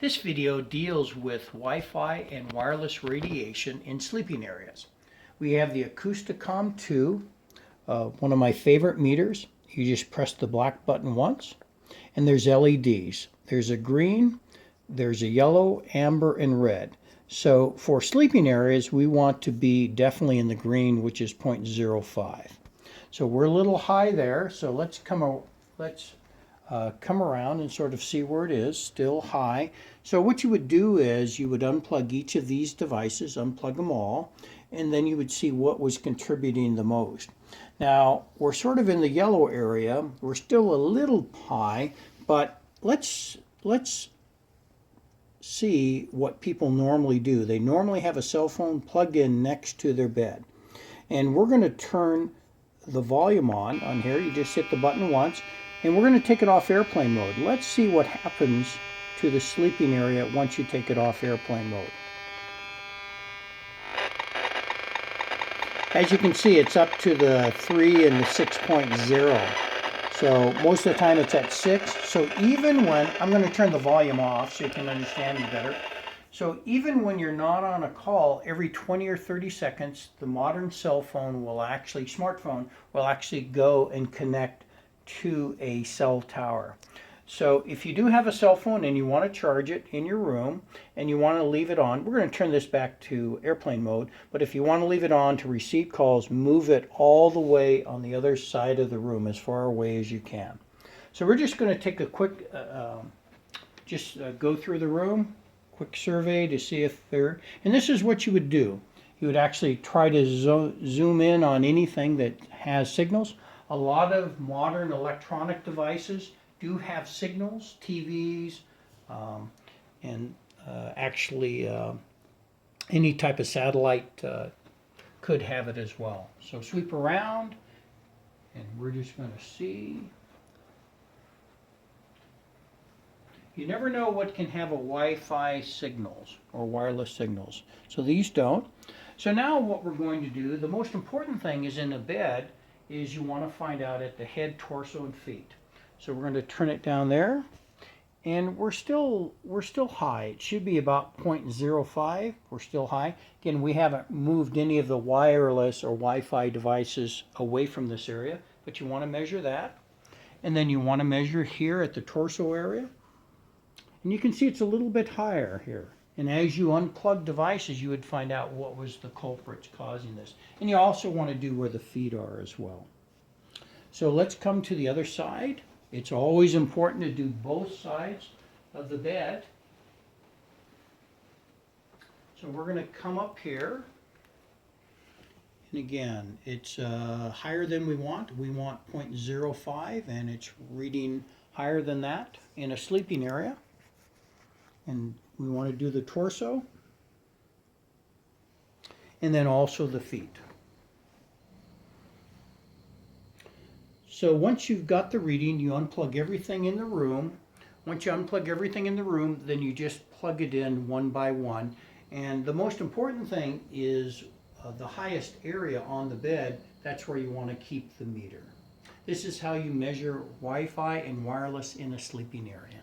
This video deals with Wi-Fi and wireless radiation in sleeping areas. We have the Acousticom 2, one of my favorite meters. You just press the black button once, and there's LEDs. There's a green, there's a yellow, amber, and red. So for sleeping areas, we want to be definitely in the green, which is 0.05. So we're a little high there, so let's come around and sort of see where it is, still high. So what you would do is you would unplug each of these devices, unplug them all, and then you would see what was contributing the most. Now, we're sort of in the yellow area. We're still a little high, but let's see what people normally do. They normally have a cell phone plugged in next to their bed. And we're going to turn the volume on here. You just hit the button once. And we're going to take it off airplane mode. Let's see what happens to the sleeping area once you take it off airplane mode. As you can see, it's up to the 3 and the 6.0. So most of the time it's at 6. So even when, I'm going to turn the volume off so you can understand me better. So even when you're not on a call, every 20 or 30 seconds, the modern cell phone will actually, smartphone, will actually go and connect to a cell tower. So if you do have a cell phone and you want to charge it in your room and you want to leave it on, we're going to turn this back to airplane mode, but if you want to leave it on to receive calls, move it all the way on the other side of the room, as far away as you can. So we're just going to take a quick, go through the room, quick survey to see if they're, and this is what you would do. You would actually try to zoom in on anything that has signals. A lot of modern electronic devices do have signals, TVs, and actually any type of satellite could have it as well. So sweep around, and we're just going to see. You never know what can have a Wi-Fi signals or wireless signals. So these don't. So now what we're going to do, the most important thing is in a bed, is you want to find out at the head, torso, and feet. So we're going to turn it down there, and we're still high. It should be about 0.05. We're still high. Again, we haven't moved any of the wireless or Wi-Fi devices away from this area, but you want to measure that. And then you want to measure here at the torso area. And you can see it's a little bit higher here. And as you unplug devices, you would find out what was the culprits causing this. And you also want to do where the feet are as well. So let's come to the other side. It's always important to do both sides of the bed. So we're going to come up here. And again, it's higher than we want. We want 0.05, and it's reading higher than that in a sleeping area. And we want to do the torso, and then also the feet. So once you've got the reading, you unplug everything in the room. Once you unplug everything in the room, then you just plug it in one by one. And the most important thing is the highest area on the bed. That's where you want to keep the meter. This is how you measure Wi-Fi and wireless in a sleeping area.